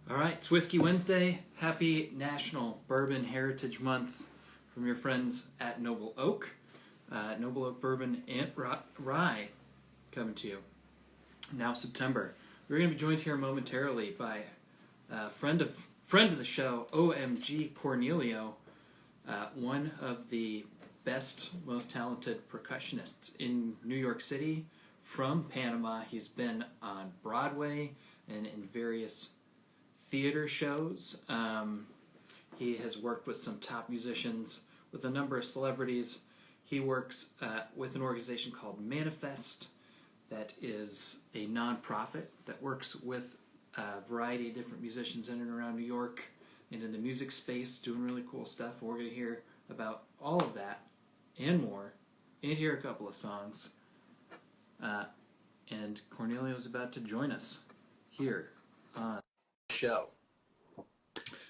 All right, it's Whiskey Wednesday. Happy National Bourbon Heritage Month from your friends at Noble Oak. Noble Oak Bourbon and Rye coming to you. Now September. We're going to be joined here momentarily by a friend of the show, OMG Cornelio, one of the best, most talented percussionists in New York City. From Panama, he's been on Broadway and in various theater shows. He has worked with some top musicians, with a number of celebrities. He works with an organization called Manifest, that is a nonprofit that works with a variety of different musicians in and around New York and in the music space, doing really cool stuff. We're going to hear about all of that and more, and hear a couple of songs. And Cornelio is about to join us here on the show.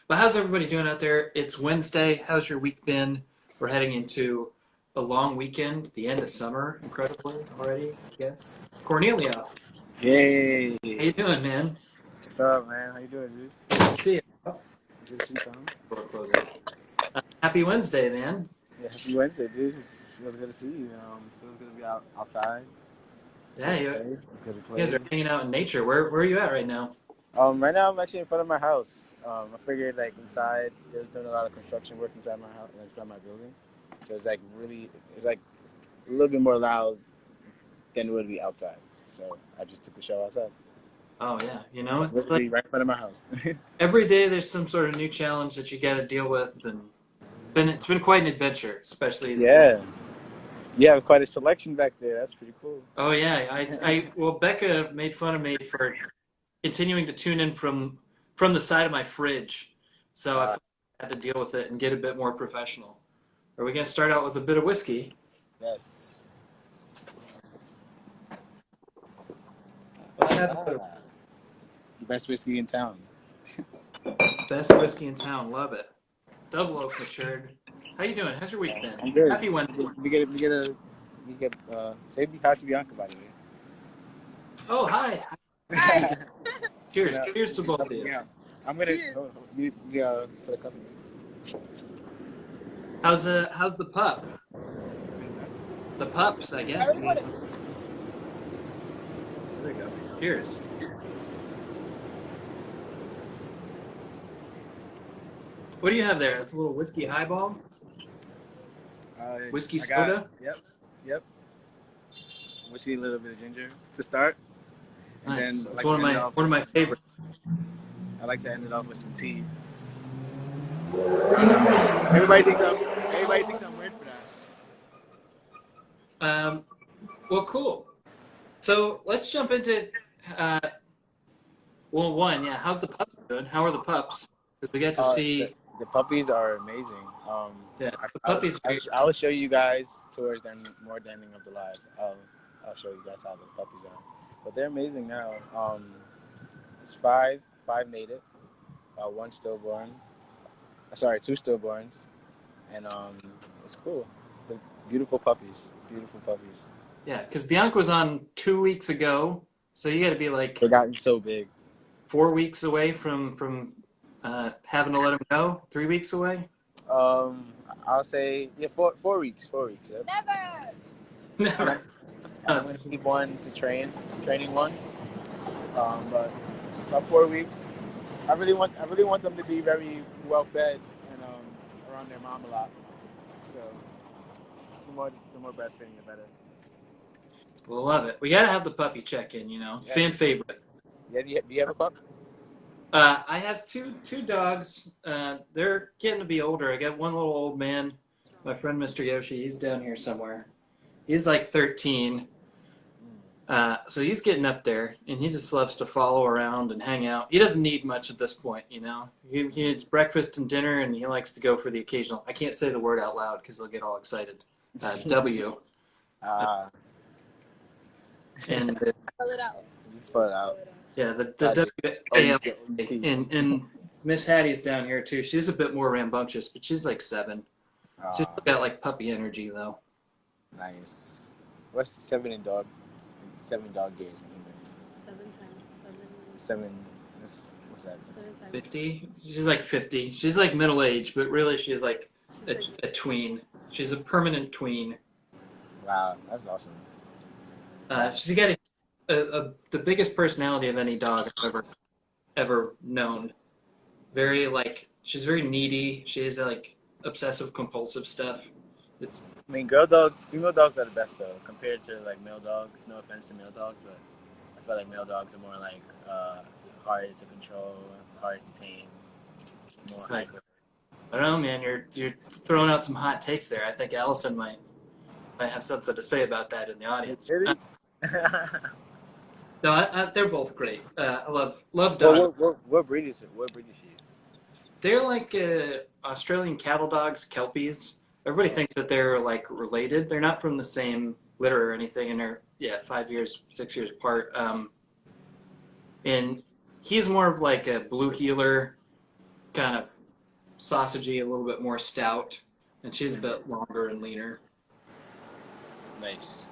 But how's everybody doing out there? It's Wednesday. How's your week been? We're heading into a long weekend, the end of summer, incredibly already, I guess. Cornelio. Yay! How you doing, man? What's up, man? How you doing, dude? Good to see you. Good to see you, Tom. Door closing. Happy Wednesday, man. Yeah, happy Wednesday, dude. It feels good to see you. Feels good to be outside. It's Yeah, good to play. You guys are hanging out in nature. Where are you at right now? Right now I'm actually in front of my house. I figured inside there's doing a lot of construction work inside my house, inside my building. So it's a little bit more loud than it would be outside. So I just took a show outside. Oh yeah, it's literally right in front of my house. Every day there's some sort of new challenge that you got to deal with, and it's been quite an adventure, especially. Yeah. You have quite a selection back there. That's pretty cool. Oh yeah, well, Becca made fun of me for continuing to tune in from the side of my fridge, so I had to deal with it and get a bit more professional. Are we gonna start out with a bit of whiskey? Yes. Let's have the best whiskey in town. Best whiskey in town. Love it. Double Oak matured. How you doing? How's your week been? I'm good. Happy Wednesday. We get say Casa Bianca, by the way. Oh, hi. Hi. Cheers. Cheers to both of you. Yeah. I'm gonna for the company. How's the pup? The pups, I guess. There you go. Cheers. What do you have there? That's a little whiskey highball? Whiskey soda? Yep. Whiskey, a little bit of ginger to start. And nice. Then it's one of my favorites. I like to end it off with some tea. Everybody thinks I'm weird for that. Well, cool. So let's jump into how's the pups doing? How are the pups? Because we get to see the puppies are amazing. The puppies. I will show you guys towards the ending of the live. I'll show you guys how the puppies are, but they're amazing now. It's five made it. One stillborn. Sorry, 2 stillborns, and it's cool. They're beautiful puppies. Yeah, because Bianca was on 2 weeks ago, so you got to be like. They gotten so big. 4 weeks away from having to let him go. 3 weeks away. I'll say 4 weeks. 4 weeks. Yep. Never. I'm gonna keep one to training one. But about 4 weeks. I really want them to be very well fed and around their mom a lot. So the more breastfeeding, the better. We'll love it. We gotta have the puppy check in. Yeah. Fan favorite. Yeah, do you have a pup? I have two dogs. They're getting to be older. I got one little old man, my friend Mr. Yoshi. He's down here somewhere. He's like 13. So he's getting up there, and he just loves to follow around and hang out. He doesn't need much at this point, He needs breakfast and dinner, and he likes to go for the occasional. I can't say the word out loud because he'll get all excited. W. And Spell it out. Spell it out. Yeah, the W-A-L-T. And Miss Hattie's down here too. She's a bit more rambunctious, but she's like 7. She's got like puppy energy though. Nice. What's 7 in dog? 7 dog years. 7 times 7. 7. What's that? 50. She's like 50. She's like middle age, but really she's like a tween. She's a permanent tween. Wow, that's awesome. She's got the biggest personality of any dog I've ever known. Very like she's very needy. She has like obsessive compulsive stuff. It's I mean, girl dogs, female dogs are the best though, compared to like male dogs. No offense to male dogs, but I feel like male dogs are more like harder to control, harder to tame, more like hyper. I don't know, man. You're throwing out some hot takes there. I think Allison might have something to say about that in the audience. Really? No, they're both great. I love dogs. Well, what breed is it? What breed is she? They're like Australian cattle dogs, Kelpies. Everybody thinks that they're like related. They're not from the same litter or anything, and they're 5 years, 6 years apart. And he's more of like a blue heeler, kind of sausagey, a little bit more stout, and she's a bit longer and leaner. Nice.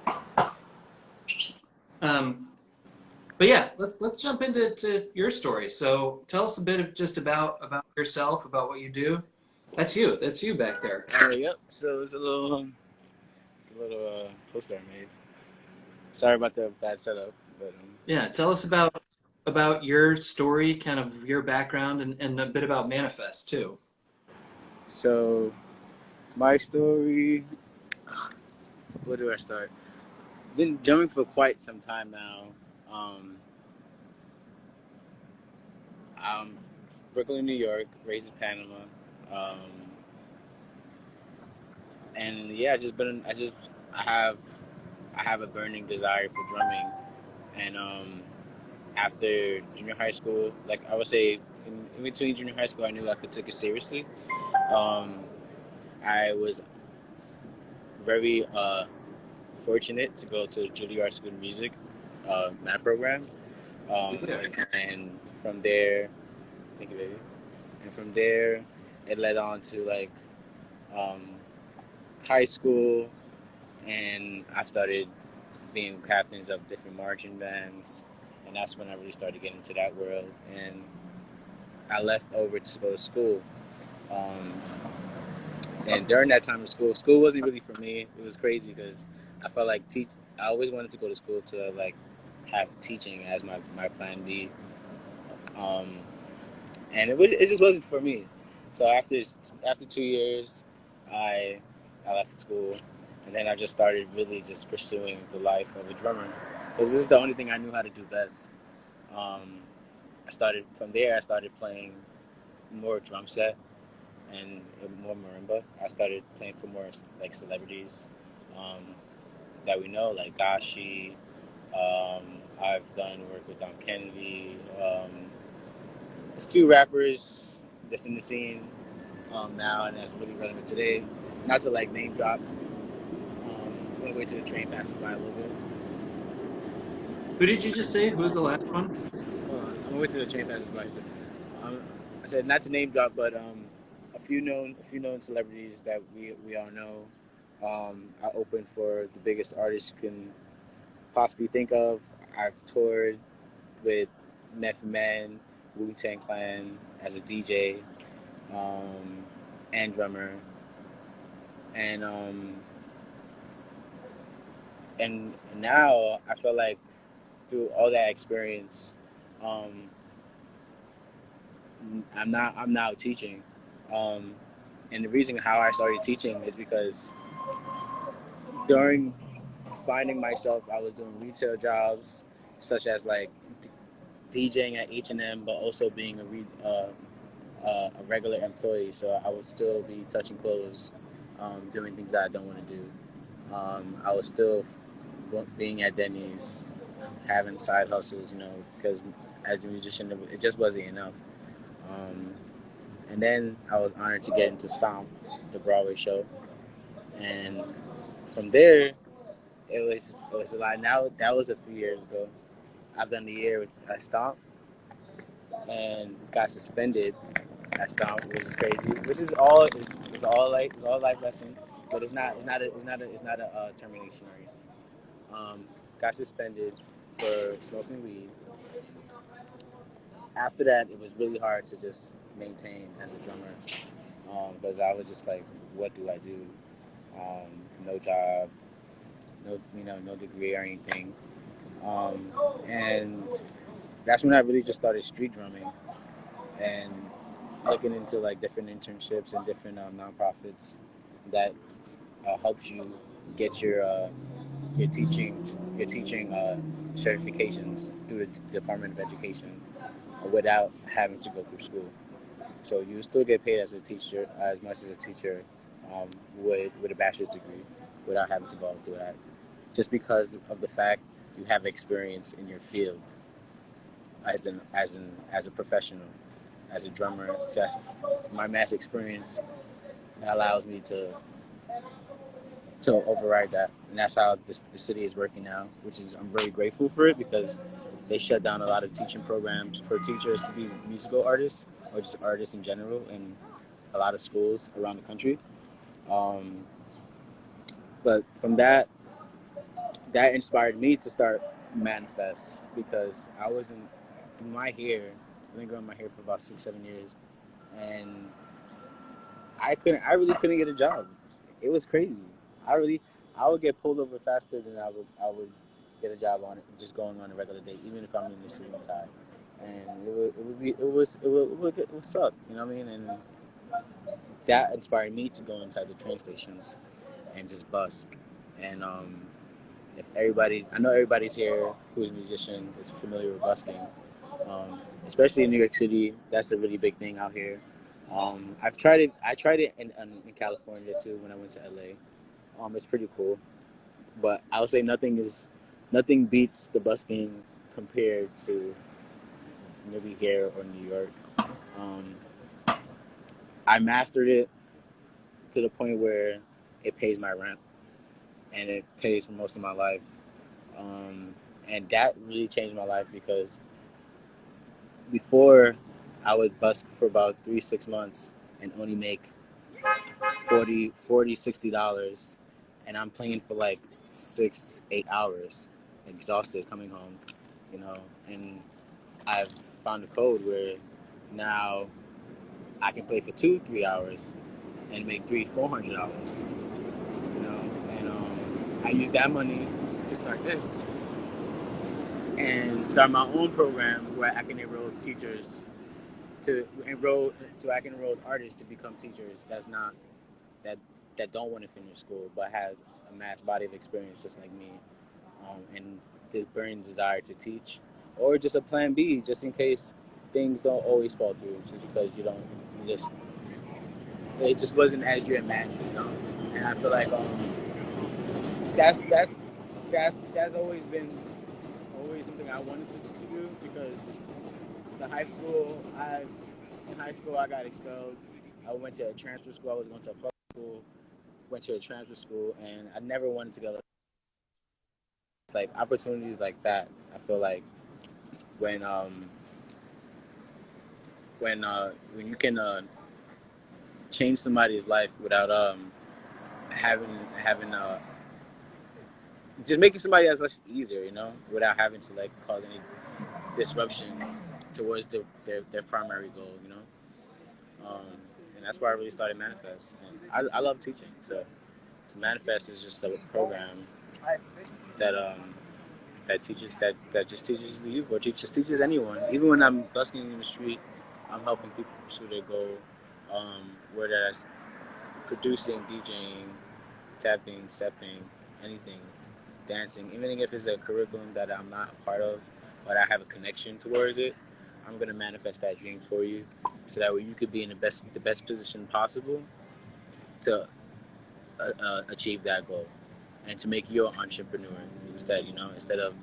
But yeah, let's jump into your story. So tell us a bit of just about yourself, about what you do. That's you. That's you back there. Yep. So it's a little poster I made. Sorry about the bad setup, but Yeah, tell us about your story, kind of your background, and a bit about Manifest too. so my story. Where do I start? Been drumming for quite some time now. I'm Brooklyn, New York, raised in Panama, and yeah, I have a burning desire for drumming, and after junior high school, like I would say, in between junior high school, I knew I could take it seriously. Um, I was very fortunate to go to Juilliard School of Music math program, and from there, thank you, baby. And from there, it led on to like um, high school, and I started being captains of different marching bands, and that's when I really started getting into that world. And I left over to go to school. Um, and during that time of school wasn't really for me. It was crazy because I felt like I always wanted to go to school to like have teaching as my plan B. And it just wasn't for me. So after 2 years, I left school, and then I just started really just pursuing the life of a drummer because this is the only thing I knew how to do best. I started playing more drum set and more marimba. I started playing for more like celebrities that we know, like Gashi. I've done work with Don Kennedy. A few rappers that's in the scene now and that's really relevant today. Not to like name drop. I'm gonna wait till the train passes by a little bit. Who did you just say? Who was the last one? I'm gonna wait till the train passes by. I said not to name drop, but a few known celebrities that we all know. I opened for the biggest artists you can possibly think of. I've toured with Method Man, Wu-Tang Clan as a DJ and drummer, and now I feel like through all that experience, I'm now teaching, and the reason how I started teaching is because during finding myself, I was doing retail jobs such as like DJing at H&M, but also being a regular employee. So I would still be touching clothes, doing things that I don't want to do. I was still being at Denny's, having side hustles, because as a musician, it just wasn't enough. And then I was honored to get into Stomp, the Broadway show, and from there, it was a lot. Now that was a few years ago. I've done the year at Stomp and got suspended at Stomp, which is crazy. Which is all life lesson, but it's not a termination or anything. Got suspended for smoking weed. after that, it was really hard to just maintain as a drummer, because I was just like, what do I do? No job, no degree or anything, um, and that's when I really just started street drumming and looking into like different internships and different nonprofits that helps you get your teaching certifications through the Department of Education without having to go through school. So you still get paid as a teacher as much as a teacher with a bachelor's degree without having to go through that, just because of the fact you have experience in your field as a professional, as a drummer. So my mass experience allows me to override that, and that's how the city is working now. Which is I'm very grateful for it because they shut down a lot of teaching programs for teachers to be musical artists or just artists in general in a lot of schools around the country. Um, but from that inspired me to start Manifest because I wasn't through my hair. I've been growing my hair for about 6-7 years, and I really couldn't get a job. It was crazy. I would get pulled over faster than I would get a job on it, just going on a regular day, even if I'm in the suit and tie. And it would suck, you know what I mean? And that inspired me to go inside the train stations and just busk. And if everybody, I know everybody's here who's a musician is familiar with busking, especially in New York City. That's a really big thing out here. I've tried it. I tried it in California too when I went to LA. It's pretty cool, but I would say nothing beats the busking compared to maybe here or New York. Um, I mastered it to the point where it pays my rent and it pays for most of my life, and that really changed my life because before I would busk for about 3-6 months and only make $40, $60, and I'm playing for like 6-8 hours, exhausted coming home, you know. And I've found a code where now I can play for 2-3 hours and make $300-$400, you know. And I use that money to start this and start my own program where I can enroll teachers I can enroll artists to become teachers that don't want to finish school but has a mass body of experience just like me, and this burning desire to teach, or just a plan B just in case things don't always fall through, just because it just wasn't as you imagined, you know. And I feel like that's always been something I wanted to do because the high school in high school I got expelled. I went to a transfer school. I was going to a public school, went to a transfer school, and I never wanted to go. It's like opportunities like that. I feel like when when you can change somebody's life without having just making somebody else less easier, you know, without having to like cause any disruption towards their primary goal, you know. And that's why I really started Manifest. And I love teaching, so Manifest is just a program that that just teaches the youth or just teaches anyone. Even when I'm busking in the street, I'm helping people pursue their goal. Whether that's producing, DJing, tapping, stepping, anything, dancing, even if it's a curriculum that I'm not a part of, but I have a connection towards it, I'm gonna manifest that dream for you, so that way you could be in the best position possible to achieve that goal, and to make you an entrepreneur instead, you know, instead of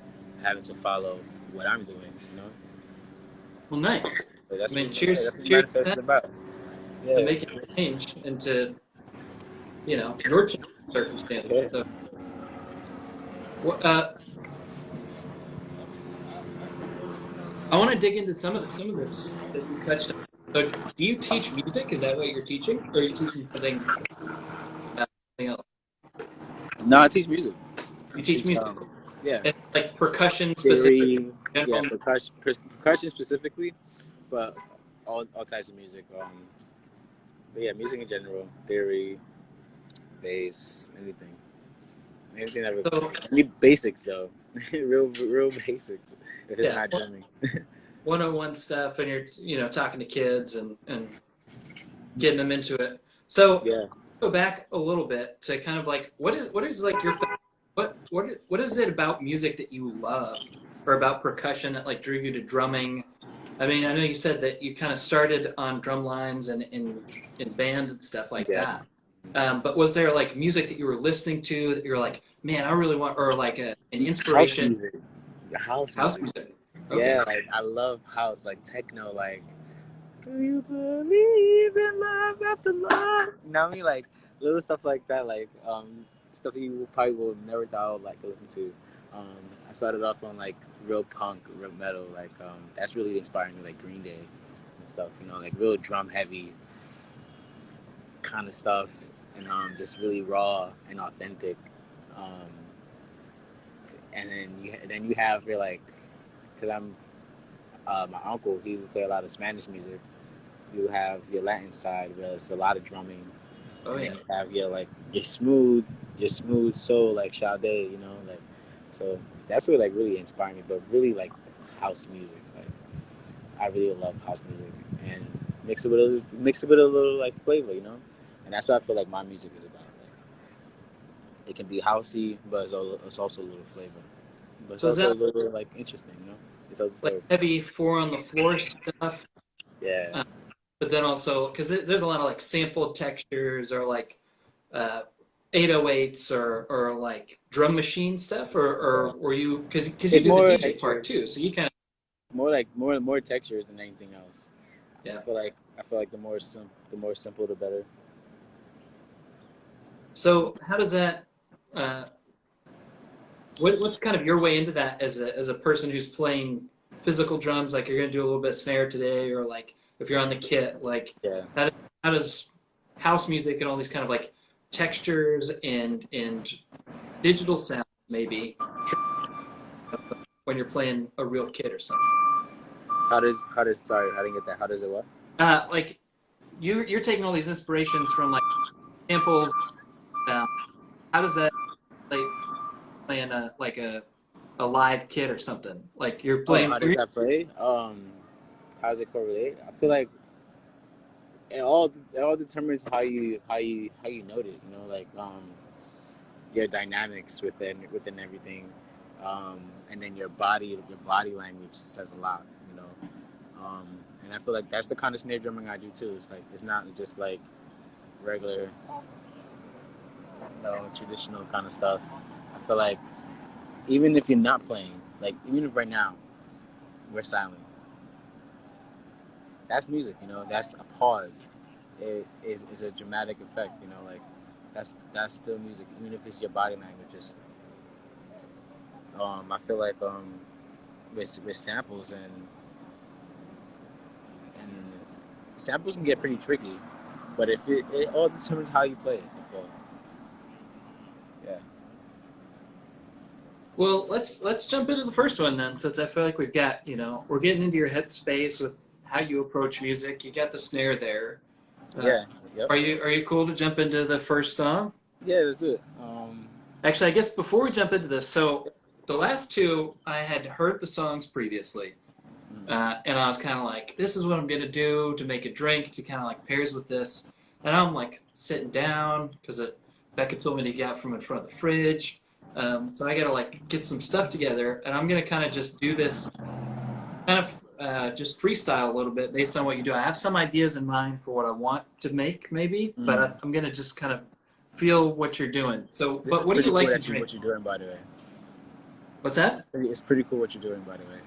having to follow what I'm doing, you know. Well, nice. So that's I mean, that's what cheers to manifest is that, about. to Yeah. making a change into, you know, your circumstances. Yeah. So, what, I want to dig into some of this that you touched on. So, do you teach music? Is that what you're teaching, or are you teaching something else? No, I teach music. You I teach teach music, yeah, and like percussion specific, theory. Yeah, general. percussion specifically. for all types of music. But yeah, music in general, theory, bass, anything that So any basics though, real basics. If it's yeah, not drumming. 101 stuff, and you're talking to kids and getting them into it. So Yeah. go back a little bit to kind of like what is like your what is it about music that you loved or about percussion that like drew you to drumming? I mean, I know you said that you kind of started on drum lines and in band and stuff like Yeah. that. But was there like music that you were listening to that you're like, man, I really want, or like an House inspiration? music. House House music. music. Okay. Yeah, like I love house, like techno, like do you believe in love after love? You know what I mean? Like little stuff like that, like stuff you probably will never thought I would like to listen to. I started off on like real punk, real metal, like that's really inspiring me, like Green Day and stuff, like real drum heavy kind of stuff, and just really raw and authentic. Um, and then you have your like, cause I'm my uncle, he would play a lot of Spanish music. You have your Latin side where it's a lot of drumming, Oh and yeah. then you have your smooth soul like Sade, like so that's what like really inspired me. But really like house music, like I really love house music, and mix it with a little like flavor, and that's what I feel like my music is about. Like it can be housey, but it's also a little flavor, but it's So is also a that little like interesting, It tells a like story. heavy four on the floor stuff? Yeah. But then also because there's a lot of like sampled textures or like uh, 808s or like drum machine stuff, or Yeah. were you because you It's do the more DJ part textures, too, so you kind of more textures than anything else. yeah. I feel like the more simple the better. So how does that? Uh, what's kind of your way into that as a person who's playing physical drums? Like you're gonna do a little bit of snare today, or like if you're on the kit, like Yeah. how how does house music and all these kind of like textures and digital sounds maybe when you're playing a real kit or something? How does sorry, I didn't get that. How does it what? Like you're taking all these inspirations from like samples. How does that like playing a like a live kit or something? Like you're Oh, playing. how does that play? How does it correlate? I feel like it all determines how you note it. Like your dynamics within everything, and then your body language says a lot. And I feel like that's the kind of snare drumming I do too. It's like it's not just like regular, traditional kind of stuff. I feel like even if you're not playing, like even if right now we're silent, that's music. That's a pause. It is a dramatic effect. Like that's still music, even if it's your body language. Just I feel like with samples and samples can get pretty tricky, but if it all determines how you play it. I feel. Yeah. Well, let's jump into the first one then, since I feel like we've got we're getting into your headspace with how you approach music. You got the snare there. Uh, Yeah. Yep. are you cool to jump into the first song? Yeah. Let's do it. Actually, I guess before we jump into this, so the last two I had heard the songs previously, and I was kind of like, this is what I'm gonna do to make a drink to kind of like pairs with this, and I'm like sitting down because Becca told me to get out from in front of the fridge. So I gotta like get some stuff together, and I'm gonna kind of just do this kind of just freestyle a little bit based on what you do. I have some ideas in mind for what I want to make, maybe, but I'm gonna just kind of feel what you're doing. So, This but is what do pretty you cool like to that drink? what you're doing, by the way. What's that? It's pretty cool what you're doing, by the way.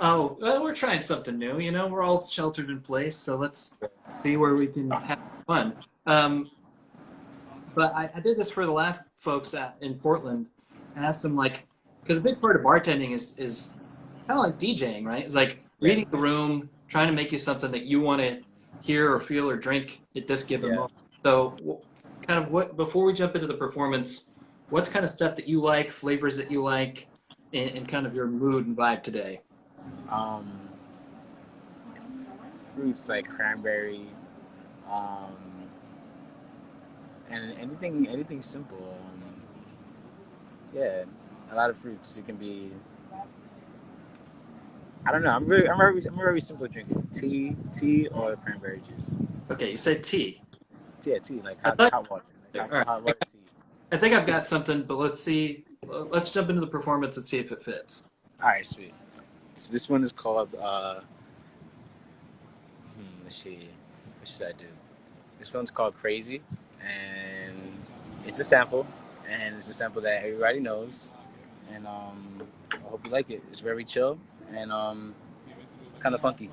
Oh, well, we're trying something new. We're all sheltered in place, so let's see where we can have fun. But I did this for the last folks in Portland. I asked them like, because a big part of bartending is kind of like DJing, right? It's like Yeah. reading the room, trying to make you something that you want to hear or feel or drink at this given Yeah. moment. So, kind of what before we jump into the performance, what's kind of stuff that you like, flavors that you like, and kind of your mood and vibe today? Um, fruits like cranberry, um, and anything simple. Yeah, a lot of fruits. It can be. I don't know. I'm a very simple drinker. Tea or cranberry juice. Okay, you said tea. Tea, yeah, tea, like I hot thought. hot water, All like right. hot water tea. I think I've got something, but let's see. Let's jump into the performance and see if it fits. All right, sweet. So this one is called. Let's see. What should I do? This one's called Crazy, and it's a sample, and it's a sample that everybody knows, and I hope you like it. It's very chill, and it's kind of funky.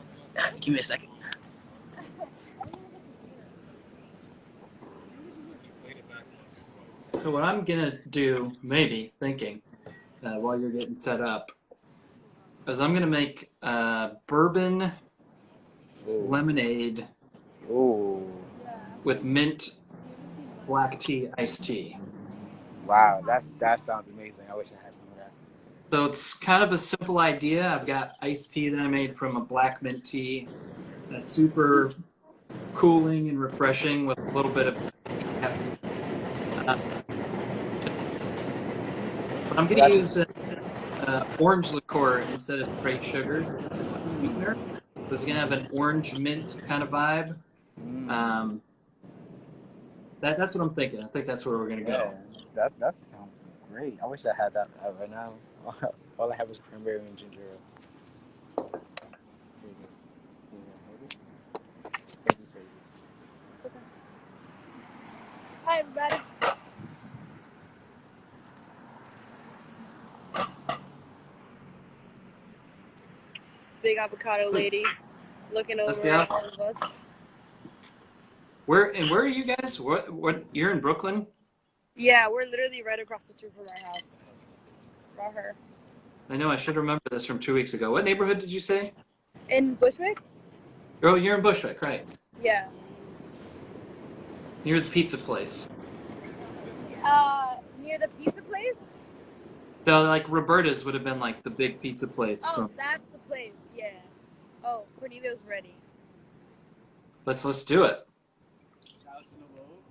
Give me a second. So what I'm gonna do, maybe thinking, while you're getting set up, is I'm gonna make bourbon Ooh. lemonade Ooh. with mint black tea iced tea. Wow, that sounds amazing. I wish I had some of that. So it's kind of a simple idea. I've got iced tea that I made from a black mint tea that's super cooling and refreshing with a little bit of caffeine. But I'm going to use orange liqueur instead of straight sugar as my sweetener. So it's going to have an orange mint kind of vibe. That's what I'm thinking. I think that's where we're going to go. That sounds great. I wish I had that right now. All I have is cranberry and ginger ale. Here you go. Thank you, sir. Hi, everybody. Big avocado lady looking That's over the at all of us. Where are you guys? What you're in Brooklyn? Yeah, we're literally right across the street from our house. Right here. I know I should remember this from 2 weeks ago. What neighborhood did you say? In Bushwick? Oh, you're in Bushwick, right? Yeah. Near the pizza place. Near the pizza place? So like Roberta's would have been like the big pizza place. Oh, that's the place, yeah. Oh, Cornelio's ready. Let's do it. Shout out to Noble Oak.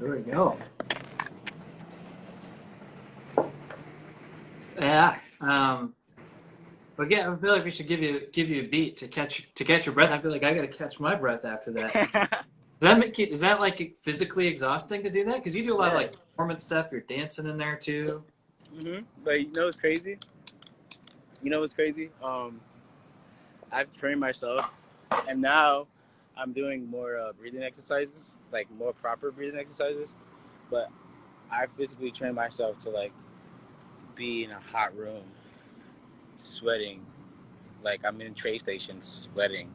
There we go. Yeah. But again, I feel like we should give you a beat to catch your breath. I feel like I got to catch my breath after that. Does that like physically exhausting to do that? Because you do a lot of like performance stuff. You're dancing in there too. But you know what's crazy? I've trained myself, and now I'm doing more breathing exercises, like more proper breathing exercises. But I physically train myself to like be in a hot room, sweating, like I'm in train stations, sweating,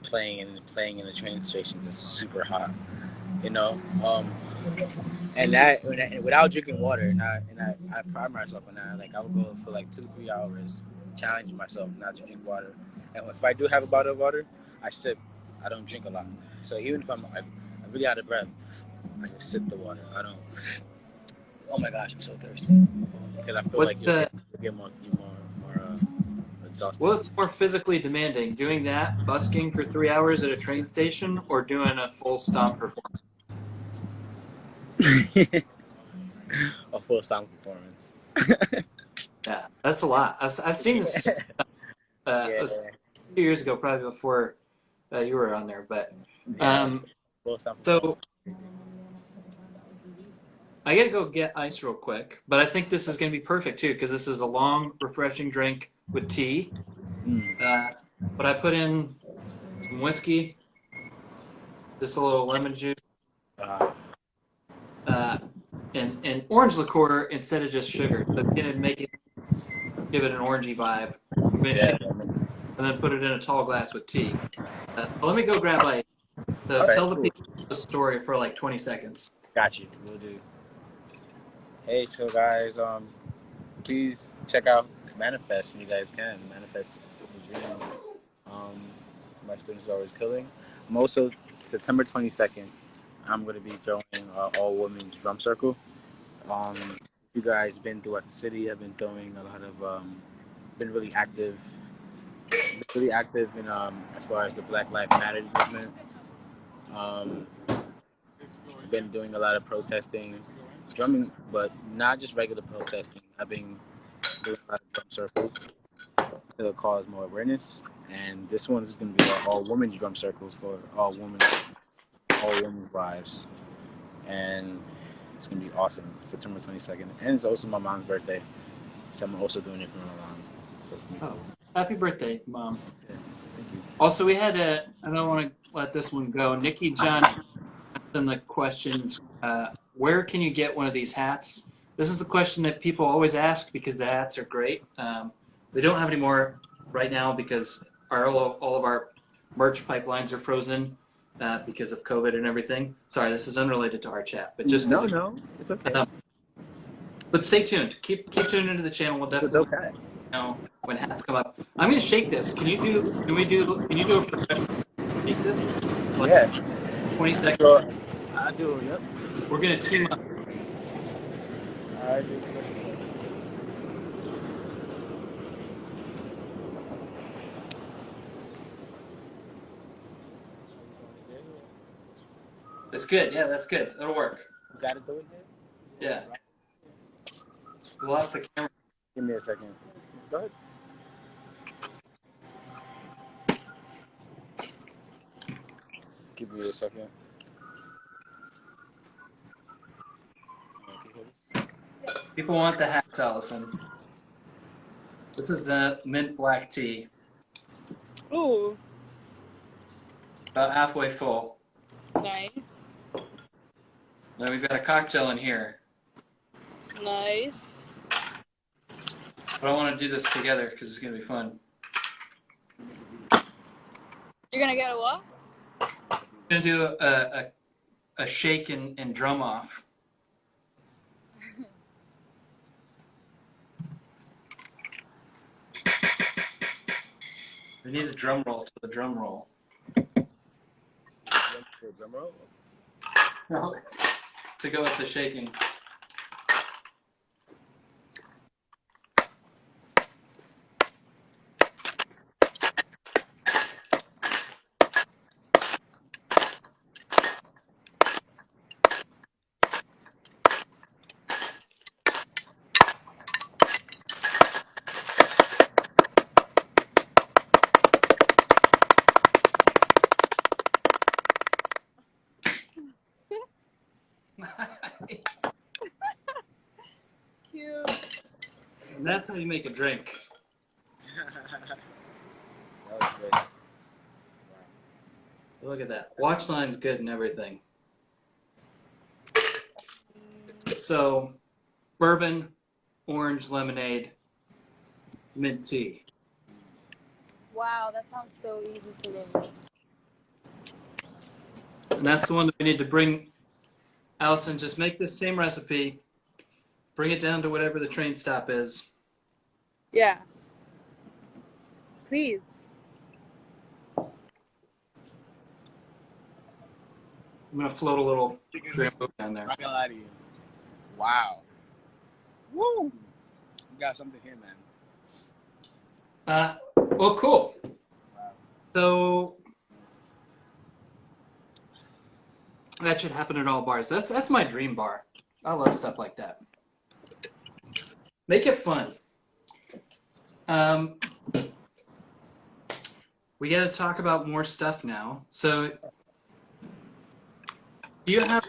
playing in the train stations. It's super hot, you know. And that without drinking water, I pride myself on that. Like I would go for like 2-3 hours, challenging myself not to drink water. And if I do have a bottle of water, I sip. I don't drink a lot. So even if I'm really out of breath, I just sip the water. I don't. Oh my gosh, I'm so thirsty. Because I feel What's like the you'll get more exhausted. what's more physically demanding, doing that, busking for 3 hours at a train station, or doing a full stomp performance? A full sound performance. Yeah, that's a lot. I've seen this. It was a few years ago, probably before you were on there. But Full sound so performance. I got to go get ice real quick. But I think this is going to be perfect too, because this is a long, refreshing drink with tea. But I put in some whiskey, just a little lemon juice, and orange liqueur instead of just sugar. So it's going to give it an orangey vibe. I'm going to shake it and then put it in a tall glass with tea. Let me go grab ice. So All right, tell the cool. people the story for like 20 seconds. Got you. Will do. Hey, so guys, please check out Manifest when you guys can. Manifest the dream. My students are always killing. I'm also September 22nd. I'm going to be throwing all women's drum circle. You guys been throughout the city. I've been throwing a lot of been really active. Really active in as far as the Black Lives Matter movement. Been doing a lot of protesting, drumming, but not just regular protesting. I've been doing a lot of drum circles to cause more awareness. And this one is going to be an all-women's drum circle for all women's wives. And it's going to be awesome. September 22nd. And it's also my mom's birthday. So I'm also doing it for my mom. So it's going to be cool. Happy birthday, Mom. Yeah, thank you. Also, we had I don't want to let this one go. Nikki John asked in the questions, where can you get one of these hats? This is the question that people always ask because the hats are great. We don't have any more right now because all of our merch pipelines are frozen because of COVID and everything. Sorry, this is unrelated to our chat, but just no, it's okay. But stay tuned. Keep tuning into the channel. We'll definitely Okay. when hats come up. I'm gonna shake this. Can you do a professional shake this? Like Yeah. 20 seconds. Sure. I do. Yep. We're gonna team up. I do. It's good. Yeah, that's good. That'll work. You got it though? Yeah. We lost the camera. Give me a second. Go ahead. Give me a second. People want the hats, Allison. This is the mint black tea. Ooh, About halfway full. nice. Then we've got a cocktail in here. Nice. But I want to do this together because it's gonna be fun. You're gonna get a what? We're gonna do a shake and drum off. We need a drum roll to the drum roll. Drum roll? No, to go with the shaking. Nice. And that's how you make a drink. That was good. Wow. Look at that. Watch line's good and everything. So, bourbon, orange lemonade, mint tea. Wow, that sounds so easy to make. And that's the one that we need to bring. Allison, just make this same recipe. Bring it down to whatever the train stop is. Yeah. Please. I'm going to float a little drambo down there. I'm not gonna lie to you. Wow. Woo! You got something here, man. Well, cool. Wow. So that should happen in all bars. That's my dream bar. I love stuff like that. Make it fun. We got to talk about more stuff now. So, do you have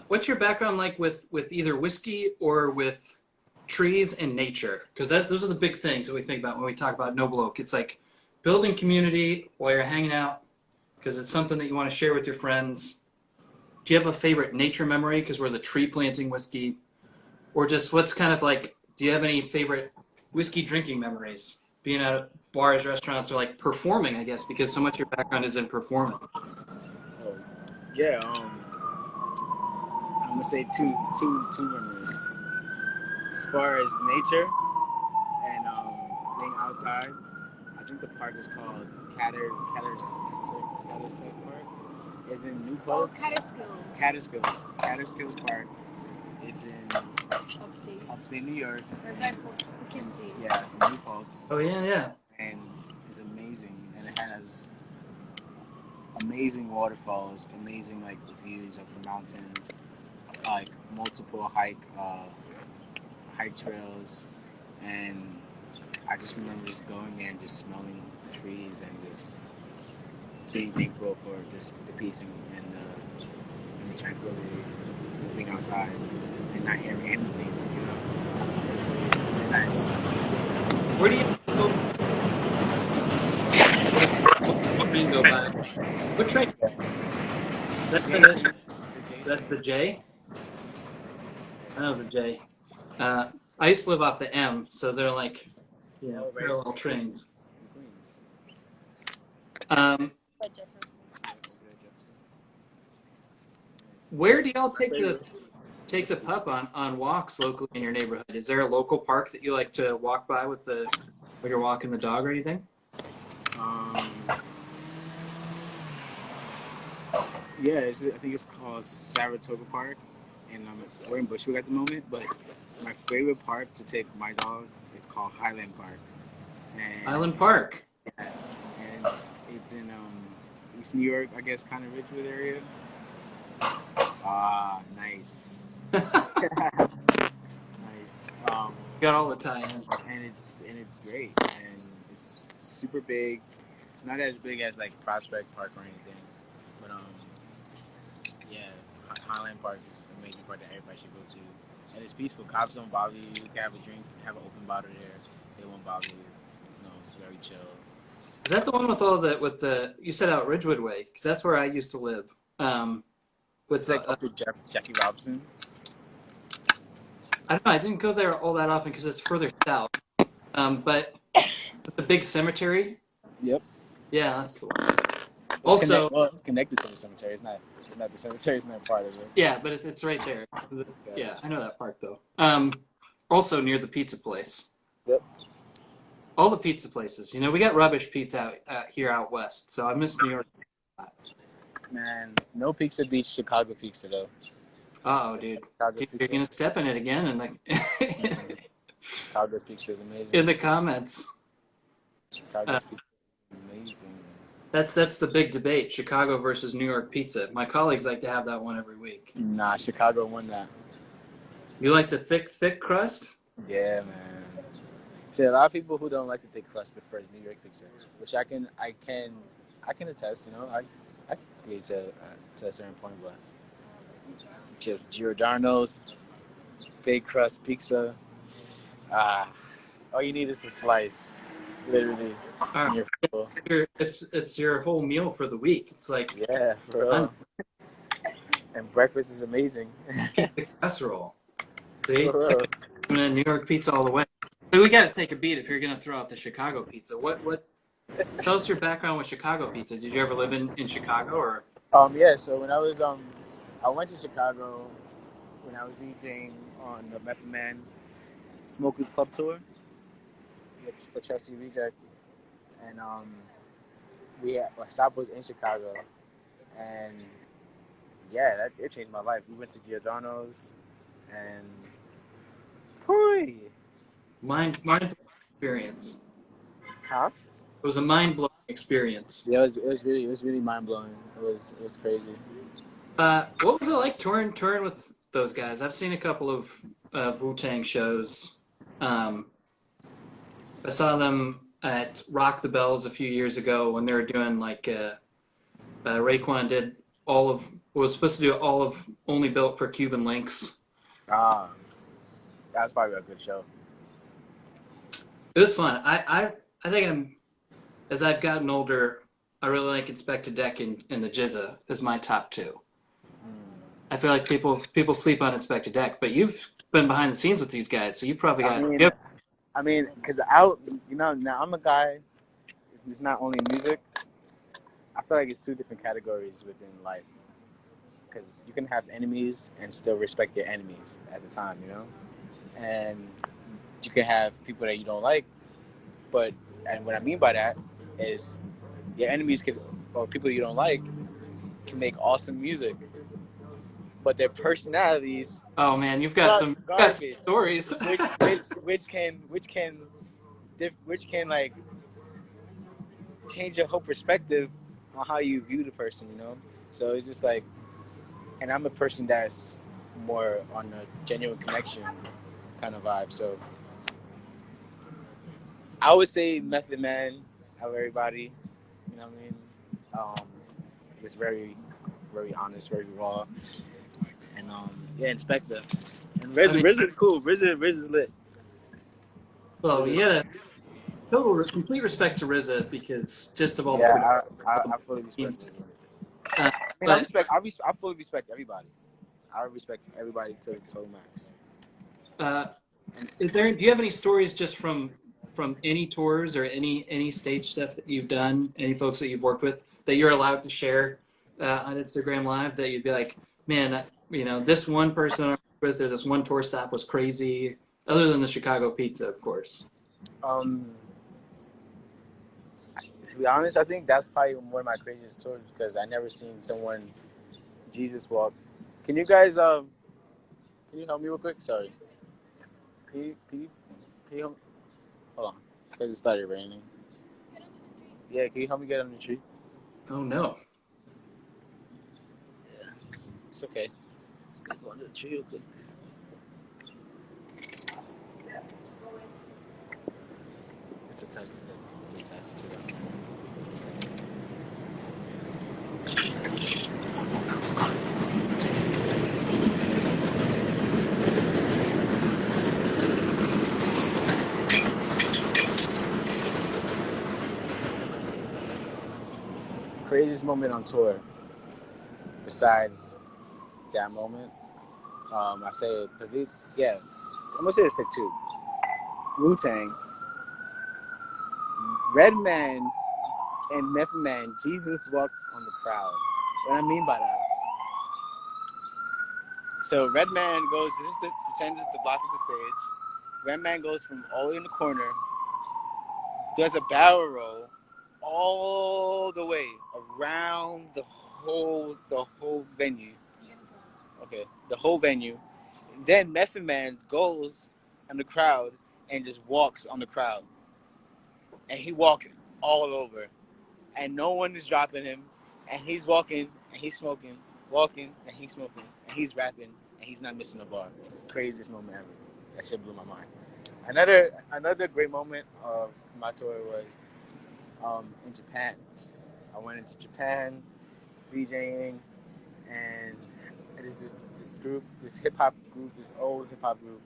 what's your background like with either whiskey or with trees and nature? Because those are the big things that we think about when we talk about Noble Oak. It's like building community while you're hanging out because it's something that you want to share with your friends. Do you have a favorite nature memory because we're the tree planting whiskey? Or just what's kind of like, do you have any favorite whiskey drinking memories? Being at bars, restaurants, or like performing, I guess, because so much of your background is in performing. Oh, yeah. I'm gonna say two memories. As far as nature and being outside, I think the park is called Cattersill Park. It's in Newport. Catterskills. Catterskills Park. It's in upstate New York. Right by Poughkeepsie. Yeah, Newport. Oh yeah. And it's amazing, and it has amazing waterfalls, amazing like views of the mountains, like multiple hike trails, and I just remember just going there and just smelling the trees and just being thankful for just the peace and the tranquility, just being outside and not hearing anything, you know. It's really nice. Where do you go? What train go by? What train? That's the J? I know the J. I used to live off the M, so they're like, parallel trains. Where do y'all take the pup on walks locally in your neighborhood? Is there a local park that you like to walk by when you're walking the dog or anything? Yeah, I think it's called Saratoga Park, and we're in Bushwick at the moment. But my favorite park to take my dog is called Highland Park. And, Highland Park. Yeah, and it's in East New York, I guess, kind of Ridgewood area. Ah, nice. Nice. Got all the tie-in. And it's great, and it's super big. It's not as big as like Prospect Park or anything, but yeah, Highland Park is an amazing park that everybody should go to, and it's peaceful. Cops don't bother you. You can have a drink, have an open bottle there. They won't bother you. You know, it's very chill. Is that the one with you said out Ridgewood Way? Because that's where I used to live. With It's like up with Jackie Robinson. I don't know. I didn't go there all that often because it's further south. But the big cemetery. Yep. Yeah, that's the one. It's connected to the cemetery. It's not the cemetery's not part of it. Yeah, but it's right there. Yeah, I know that park though. Also near the pizza place. Yep. All the pizza places. You know, we got rubbish pizza here out west, so I miss New York. Man, no pizza beats Chicago pizza though. Oh, dude, you're gonna step in it again, and Chicago's pizza is amazing. In the comments. Chicago's pizza is amazing. That's the big debate: Chicago versus New York pizza. My colleagues like to have that one every week. Nah, Chicago won that. You like the thick crust? Yeah, man. See, a lot of people who don't like the thick crust prefer New York pizza, which I can attest. You know, I agree to a certain point, but Giordano's big crust pizza. All you need is a slice, literally. All And right. you're full. It's your whole meal for the week. It's like Yeah, bro. And breakfast is amazing. pizza casserole. See, For real. New York pizza all the way. So we got to take a beat if you're gonna throw out the Chicago pizza. What? Tell us your background with Chicago pizza. Did you ever live in Chicago or? Yeah. So when I was I went to Chicago when I was DJing on the Method Man Smokers Club tour for Chelsea Reject, and our stop was in Chicago, and yeah, it changed my life. We went to Giordano's, and boy, Mind experience. huh? It was a mind blowing experience. Yeah, it was really mind blowing. It was crazy. What was it like touring with those guys? I've seen a couple of Wu-Tang shows. Um, I saw them at Rock the Bells a few years ago when they were doing like Raekwon did was supposed to do all of Only Built for Cuban Links. Ah, that was probably a good show. It was fun. I think as I've gotten older, I really like Inspector Deck and the Jizza as my top two. I feel like people sleep on Inspector Deck, but you've been behind the scenes with these guys, so you probably got. Yep. I mean, cause now I'm a guy. It's not only music. I feel like it's two different categories within life. Cause you can have enemies and still respect your enemies at the time, you know. And you can have people that you don't like, and what I mean by that is your enemies or people you don't like can make awesome music, but their personalities. Oh man, you've got some stories. which can like change your whole perspective on how you view the person, you know. So it's just like, and I'm a person that's more on a genuine connection kind of vibe. So I would say Method Man out of everybody, you know what I mean? Just very, very honest, very raw, and yeah, Inspector. And RZA is cool. RZA is lit. Well, you had a complete respect to RZA because just of all the Yeah, I fully respect it. Uh, I mean, I fully respect everybody. I respect everybody to the total max. do you have any stories just from any tours or any stage stuff that you've done, any folks that you've worked with that you're allowed to share on Instagram Live that you'd be like, man, this one person I worked with or this one tour stop was crazy, other than the Chicago pizza, of course. To be honest, I think that's probably one of my craziest tours because I never seen someone Jesus walk. Can you guys can you help me real quick? Sorry. Can you help? Hold on, because it started raining. Yeah, can you help me get on the tree? Oh no. Yeah, it's okay. Let's go under the tree real quick. It's attached to that. It's attached to that. Craziest moment on tour, besides that moment, I say, yeah, I'm gonna say it's like two. Wu-Tang, Redman, and Method Man, Jesus walked on the crowd. What I mean by that? So Redman goes, this is the pretend to block the stage. Redman goes from all the way in the corner, does a barrel roll all the way around the whole venue. Okay, the whole venue. Then Method Man goes in the crowd and just walks on the crowd. And he walks all over. And no one is dropping him. And he's walking and he's smoking, walking and he's smoking, and he's rapping and he's not missing a bar. Craziest moment ever. That shit blew my mind. Another great moment of my tour was in Japan. I went into Japan DJing, and it is this group, this hip hop group, this old hip hop group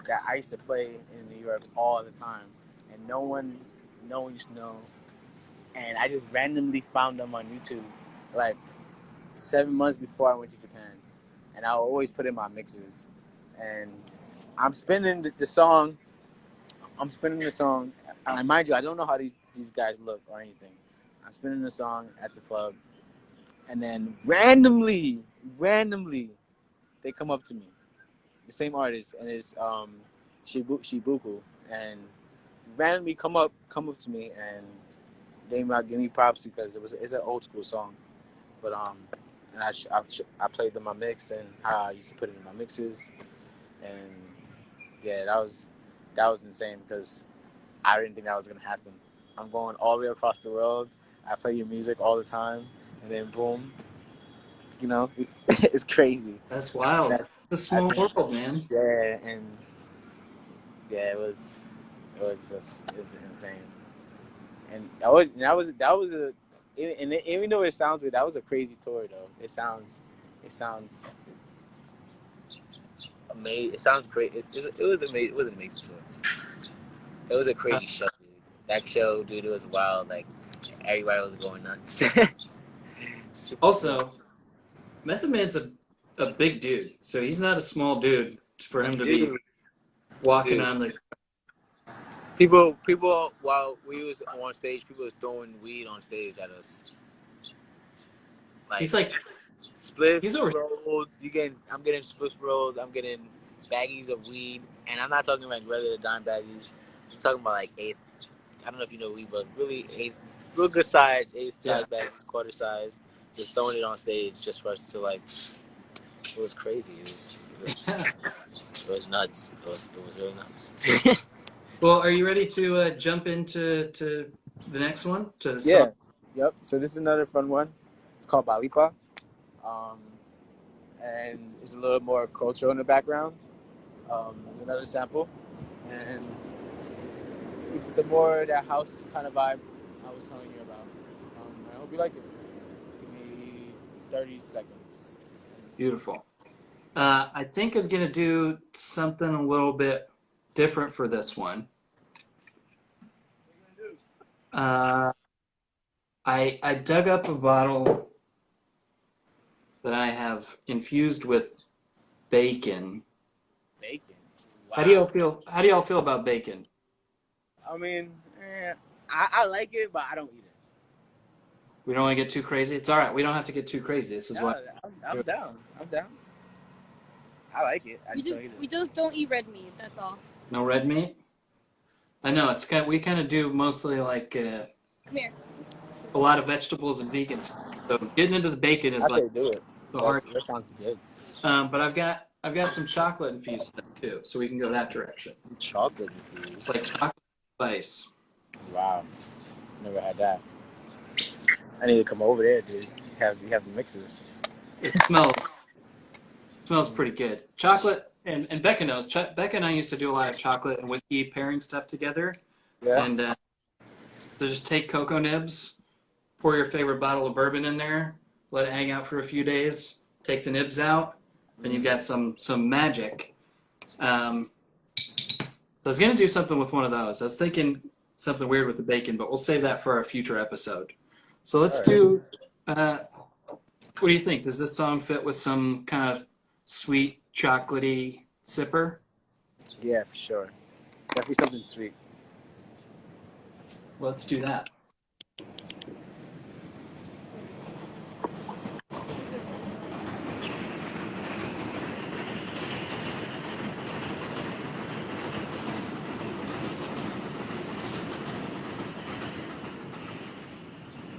that I used to play in New York all the time. and no one used to know. And I just randomly found them on YouTube, like 7 months before I went to Japan, and I always put in my mixes. And I'm spinning the song. And mind you, I don't know how these guys look or anything. I'm spinning the song at the club, and then randomly, they come up to me, the same artist, and it's Shibuku, and randomly come up to me and give me props because it's an old school song, but and I played them my mix and how I used to put it in my mixes, and yeah, that was insane because I didn't think that was gonna happen. I'm going all the way across the world. I play your music all the time, and then boom, you know, it's crazy. That's wild. It's a small world, man. Yeah, and yeah, it was insane. And that was a, and even though it sounds good, that was a crazy tour though. It sounds amazing. It sounds great. It was amazing. It was an amazing tour. It was a crazy show, dude. That show, dude, it was wild. Like everybody was going nuts. Also, Method Man's a big dude, so he's not a small dude for him to be walking on the. People, while we was on stage, people was throwing weed on stage at us. He's like spliffs he's over. rolled. I'm getting spliffs rolled. I'm getting baggies of weed, and I'm not talking like regular dime baggies. I'm talking about like eighth. I don't know if you know weed, but really real good size, eighth size baggies, quarter size. Just throwing it on stage just for us to like. It was crazy. It was nuts. It was really nuts. Well, are you ready to jump into the next one? Yeah. Yep. So this is another fun one. It's called Balipa. And it's a little more cultural in the background. Another sample. And it's the more that house kind of vibe I was telling you about. I hope you like it. Give me 30 seconds. Beautiful. I think I'm going to do something a little bit different for this one. I dug up a bottle that I have infused with bacon. Bacon? Wow. How do y'all feel about bacon? I mean, I like it, but I don't eat it. We don't want to get too crazy. It's all right. We don't have to get too crazy. This is what I'm down. I like it. We just don't eat red meat. That's all. No red meat. I know we kind of do mostly like Come here. A lot of vegetables and vegans. So getting into the bacon is like do it. The hard. That sounds good. But I've got some chocolate infused stuff too, so we can go that direction. Chocolate infused. Like chocolate spice. Wow, never had that. I need to come over there, dude. You have the mixes. It smells pretty good. Chocolate and Becca knows. Becca and I used to do a lot of chocolate and whiskey pairing stuff together. Yeah. And so just take cocoa nibs, pour your favorite bottle of bourbon in there, let it hang out for a few days, take the nibs out, then you've got some magic. So I was going to do something with one of those. I was thinking something weird with the bacon, but we'll save that for our future episode. So let's do, what do you think? Does this song fit with some kind of sweet, chocolatey sipper? Yeah, for sure. Definitely something sweet. Let's do that.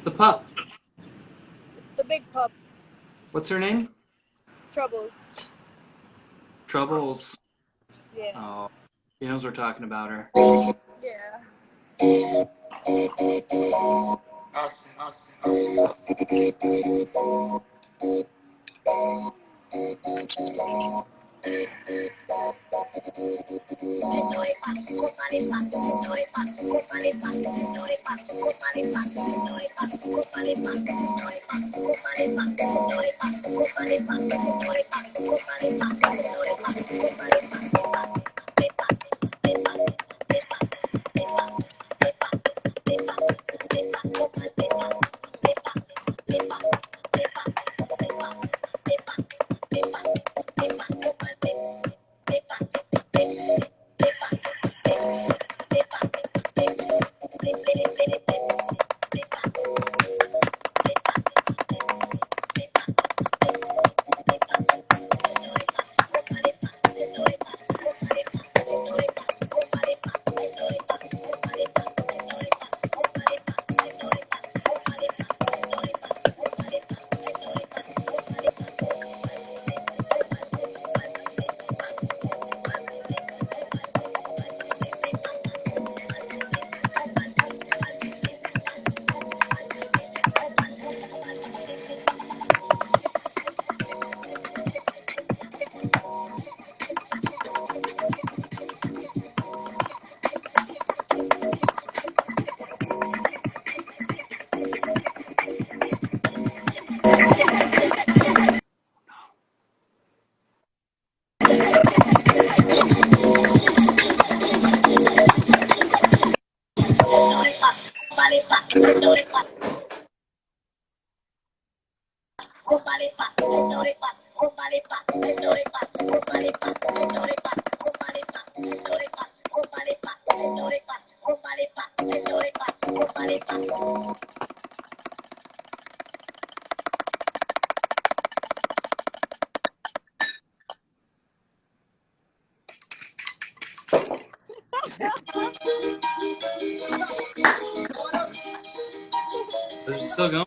The pup. The big pup. What's her name? Troubles. Troubles. Yeah. Oh, he knows we're talking about her. Yeah. Is it still going?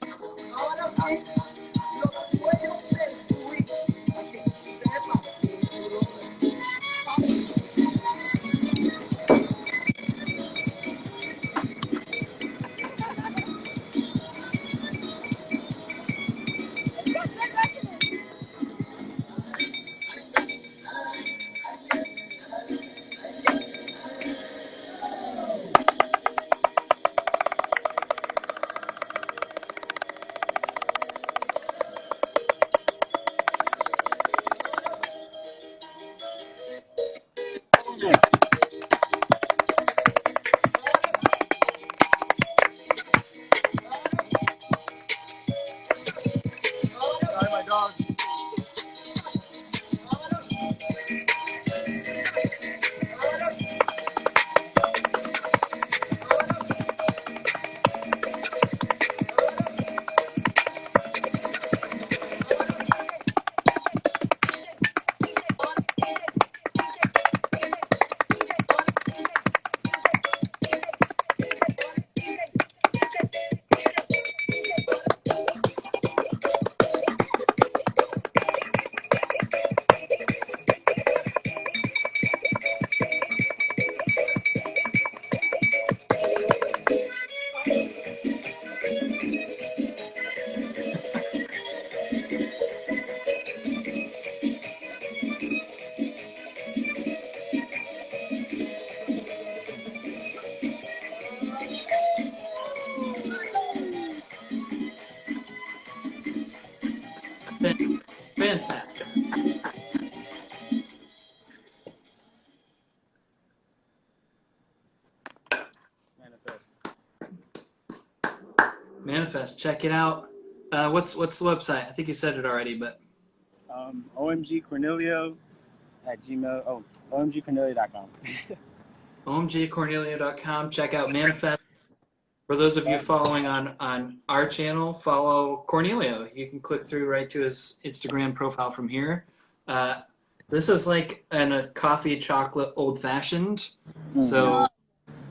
Fantastic. Manifest. Check it out. What's the website? I think you said it already, but OMG Cornelio at Gmail. Oh, OMGCornelio.com. OMGCornelio.com. Check out Manifest. For those of you following on our channel, follow Cornelio. You can click through right to his Instagram profile from here. This is like a coffee chocolate old fashioned. So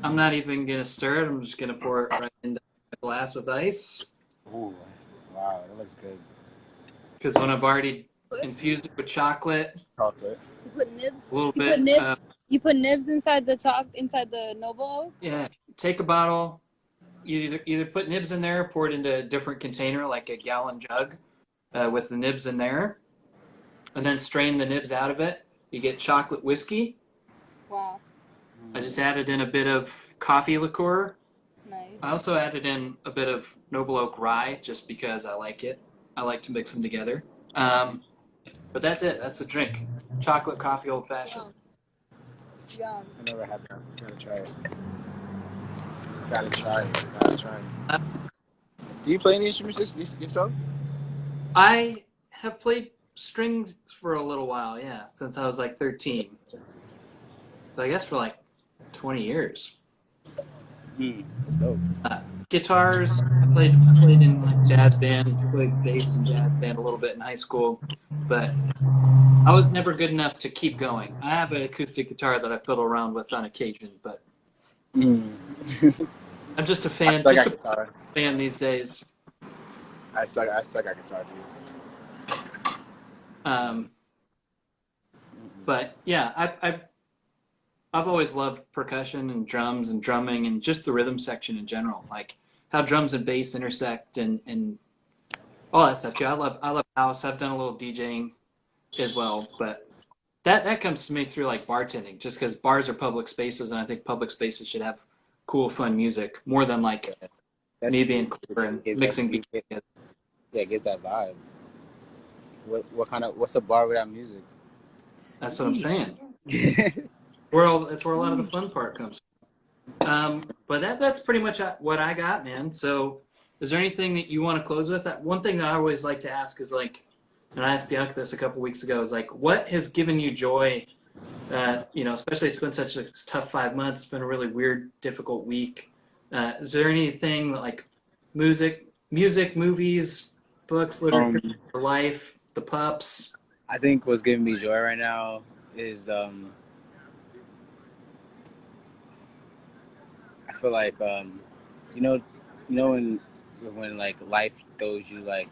I'm not even gonna stir it. I'm just gonna pour it right into a glass with ice. Ooh, wow, that looks good. Because when I've already infused it with chocolate, Chocolate. You put nibs. a little You bit. put nibs. You put nibs inside the Noble Oak. Yeah, take a bottle. You either put nibs in there, or pour it into a different container, like a gallon jug, with the nibs in there, and then strain the nibs out of it. You get chocolate whiskey. Wow. I just added in a bit of coffee liqueur. Nice. I also added in a bit of Noble Oak rye, just because I like it. I like to mix them together. But that's it. That's the drink. Chocolate coffee old fashioned. Yum. I never had that. Gotta try it. Gotta try it. Do you play any instruments yourself? I have played strings for a little while, yeah, since I was like 13. So I guess for like 20 years. That's dope. Guitars, I played in like jazz band, played bass in jazz band a little bit in high school, but I was never good enough to keep going. I have an acoustic guitar that I fiddle around with on occasion, but I'm just a fan. I suck Just at a guitar. fan these days. I suck at guitar, dude. But yeah, I've always loved percussion and drums and drumming and just the rhythm section in general, like how drums and bass intersect and all that stuff too. I love house. I've done a little DJing as well, but that comes to me through like bartending, just because bars are public spaces, and I think public spaces should have cool, fun music more than like me being clever and mixing beats together. Yeah, it gives that vibe. What's a bar without music? That's what I'm saying. That's where a lot of the fun part comes from. But that's pretty much what I got, man. So is there anything that you want to close with? One thing that I always like to ask is like, and I asked Bianca this a couple weeks ago, is like, what has given you joy Especially it's been such a tough 5 months. It's been a really weird, difficult week. Is there anything like music, movies, books, literature, Um, life, the pups? I think what's giving me joy right now is I feel like you know when like life throws you like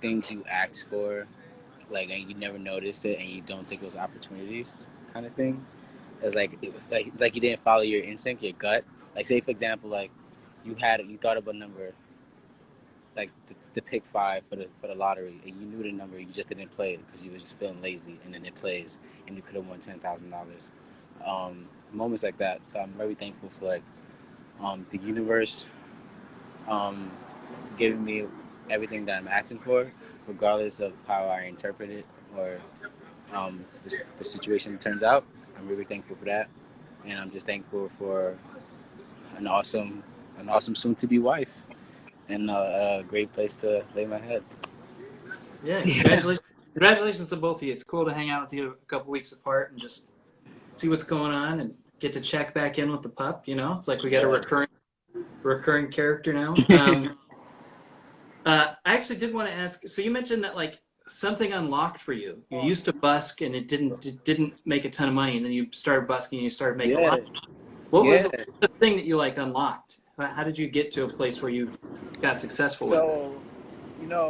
things you ask for, like, and you never noticed it and you don't take those opportunities, kind of thing. It's like you didn't follow your instinct, your gut. Like, say for example, like you thought of a number, like to pick five for the lottery, and you knew the number, you just didn't play it because you were just feeling lazy, and then it plays, and you could have won $10,000. Moments like that. So I'm very thankful for like the universe um, giving me everything that I'm asking for, regardless of how I interpret it or the situation turns out. I'm really thankful for that, and I'm just thankful for an awesome, an awesome soon-to-be wife and a great place to lay my head. Yeah, congratulations to both of you. It's cool to hang out with you a couple weeks apart and just see what's going on and get to check back in with the pup. It's like we got a recurring character now. I actually did want to ask. So you mentioned that like something unlocked for you. You used to busk and it didn't make a ton of money, and then you started busking and you started making a Yeah, lot. What was yeah. the thing that you like unlocked? How did you get to a place where you got successful with it? So,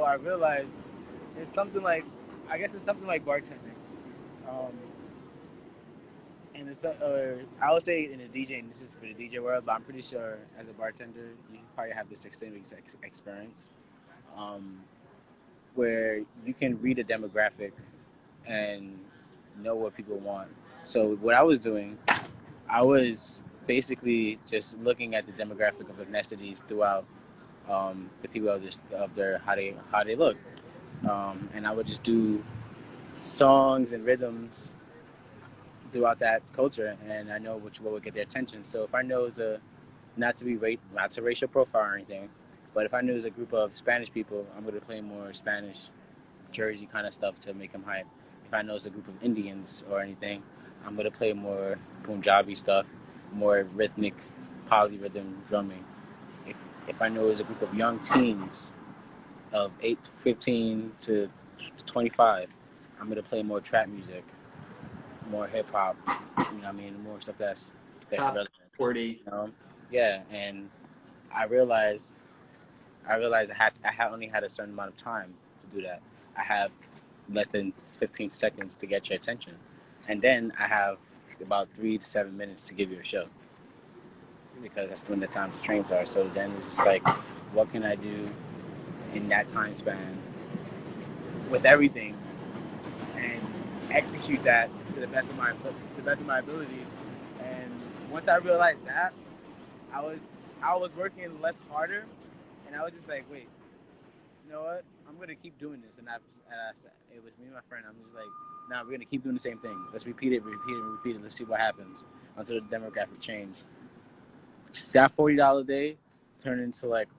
I realized it's something like, I guess it's something like bartending. Um, and I would say in the DJing, this is for the DJ world, but I'm pretty sure as a bartender, you probably have this extended experience um, where you can read a demographic and know what people want. So what I was doing, I was basically just looking at the demographic of ethnicities throughout the people of their how they look, and I would just do songs and rhythms throughout that culture, and I know what would get their attention. So if I know it's a not to racial profile or anything, but if I knew it was a group of Spanish people, I'm gonna play more Spanish, Jersey kind of stuff to make them hype. If I know it's a group of Indians or anything, I'm gonna play more Punjabi stuff, more rhythmic, polyrhythm drumming. If if I know it's a group of young teens of 15 to 25, I'm gonna play more trap music, more hip hop. You know what I mean? More stuff that's Top relevant. 40. Yeah, and I realized I only had a certain amount of time to do that. I have less than 15 seconds to get your attention, and then I have about 3 to 7 minutes to give you a show because that's when the time the trains are. So then it's just like, what can I do in that time span with everything and execute that to the best of my ability. And once I realized that, I was I was working less harder, and I was just like, wait, you know what? I'm gonna keep doing this. And I said, it was me and my friend. I'm just like, nah, we're gonna keep doing the same thing. Let's repeat it, repeat it, repeat it. Let's see what happens until the demographic change. That $40 day turned into like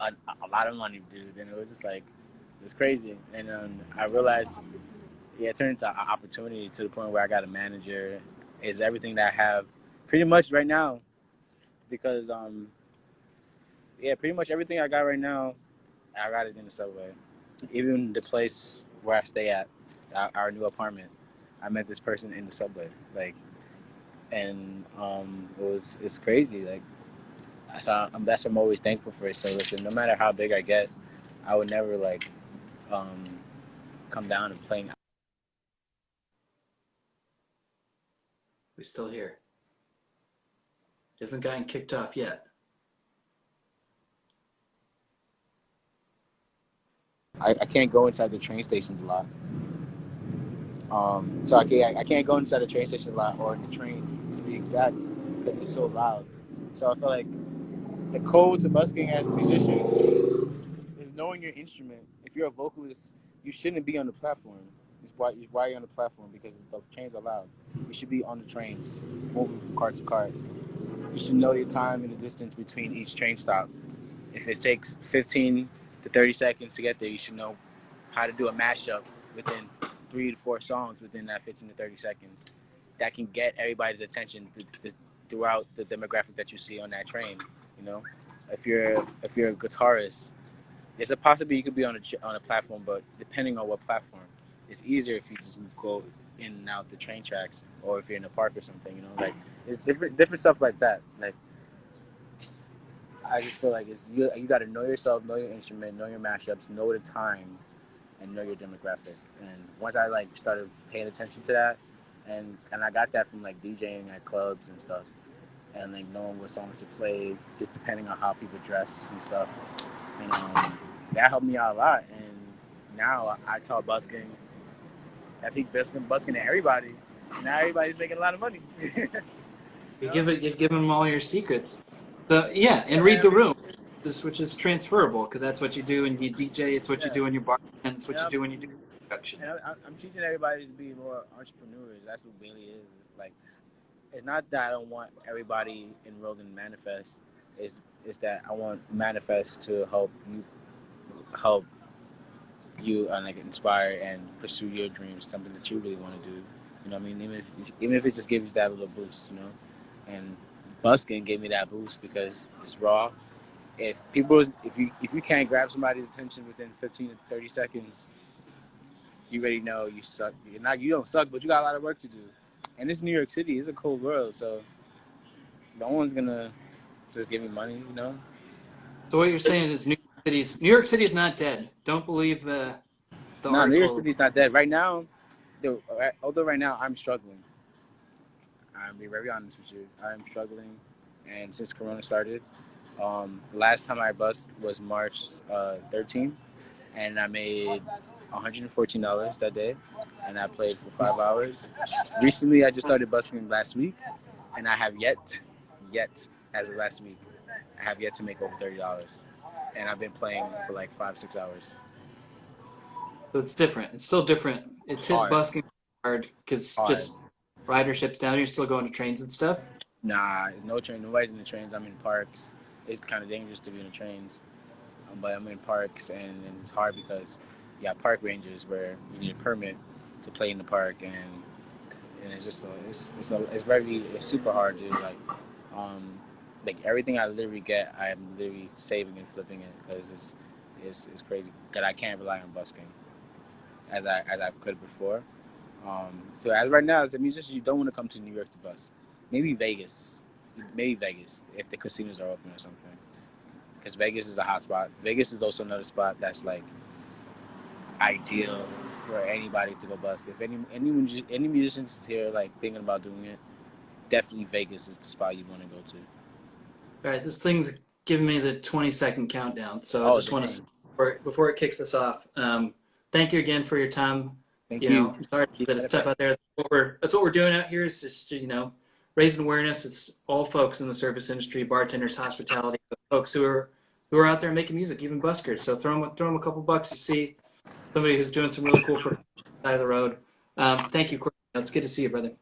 a lot of money, dude. And it was just like, it's crazy. And I realized, yeah, it turned into an opportunity to the point where I got a manager. Is everything that I have pretty much right now because yeah, pretty much everything I got right now, I got it in the subway. Even the place where I stay at, our new apartment, I met this person in the subway. Like, and it's crazy. Like, that's what I'm always thankful for. So listen, no matter how big I get, I would never like um, come down and playing. We still here. Haven't gotten kicked off yet. I can't go inside the train stations a lot. So I can't go inside the train station a lot or the trains to be exact because it's so loud. So I feel like the code to busking as a musician is knowing your instrument. If you're a vocalist, you shouldn't be on the platform. It's why you're on the platform because the trains are loud. You should be on the trains, moving from cart to cart. You should know your time and the distance between each train stop. If it takes 15 to 30 seconds to get there, you should know how to do a mashup within 3 to 4 songs within that 15 to 30 seconds that can get everybody's attention throughout the demographic that you see on that train. You know, if you're a guitarist, there's a possibility you could be on a platform, but depending on what platform, it's easier if you just go in and out the train tracks, or if you're in a park or something. You know, like it's different stuff like that. Like I just feel like it's you got to know yourself, know your instrument, know your mashups, know the time, and know your demographic. And once I like started paying attention to that, and I got that from like DJing at clubs and stuff, and like knowing what songs to play, just depending on how people dress and stuff. And that helped me out a lot. And now I taught busking. I teach busking to everybody. Now everybody's making a lot of money. You give them all your secrets. So yeah, and read the room, which is transferable because that's what you do when you DJ. It's what you do when you bar, and it's what you do when you do production. And I'm teaching everybody to be more entrepreneurs. That's what Bailey is. It's like, it's not that I don't want everybody enrolled in Manifest. It's that I want Manifest to help you like inspire and pursue your dreams, something that you really want to do. You know what I mean? Even if it just gives you that little boost, you know. And busking gave me that boost because it's raw. If you can't grab somebody's attention within 15 to 30 seconds, you already know you suck. You don't suck, but you got a lot of work to do. And it's New York City. It's a cold world, so no one's gonna just give me money, you know. So what you're saying is New York City's not dead. Don't believe the article. New York City's not dead. Right now, although right now I'm struggling. I'll be very honest with you. I'm struggling, and since Corona started, the last time I busked was March 13th, and I made $114 that day, and I played for 5 hours. Recently, I just started busking last week, and I have yet, as of last week, I have yet to make over $30, and I've been playing for like 5-6 hours. So it's different. It's still different. It's hit busking hard because just ridership's down. You're still going to trains and stuff? Nah, no train. Nobody's in the trains. I'm in parks. It's kind of dangerous to be in the trains, but I'm in parks, and it's hard because you got park rangers where you need a permit to play in the park, and it's just it's super hard, dude. Like everything I literally get, I'm literally saving and flipping it because it's crazy. Because I can't rely on busking as I could before. So as right now, as a musician, you don't want to come to New York to bus. Maybe Vegas if the casinos are open or something. Because Vegas is a hot spot. Vegas is also another spot that's like ideal for anybody to go bust. If any musicians here like thinking about doing it, definitely Vegas is the spot you want to go to. All right, this thing's giving me the 20-second countdown, so I just want to, before it kicks us off, thank you again for your time. Thank you. I'm sorry that it's tough out there. That's what we're doing out here is just, raising awareness. It's all folks in the service industry, bartenders, hospitality, folks who are out there making music, even buskers. So throw them a couple bucks. You see somebody who's doing some really cool stuff on the side of the road. Thank you, Cornelio. It's good to see you, brother.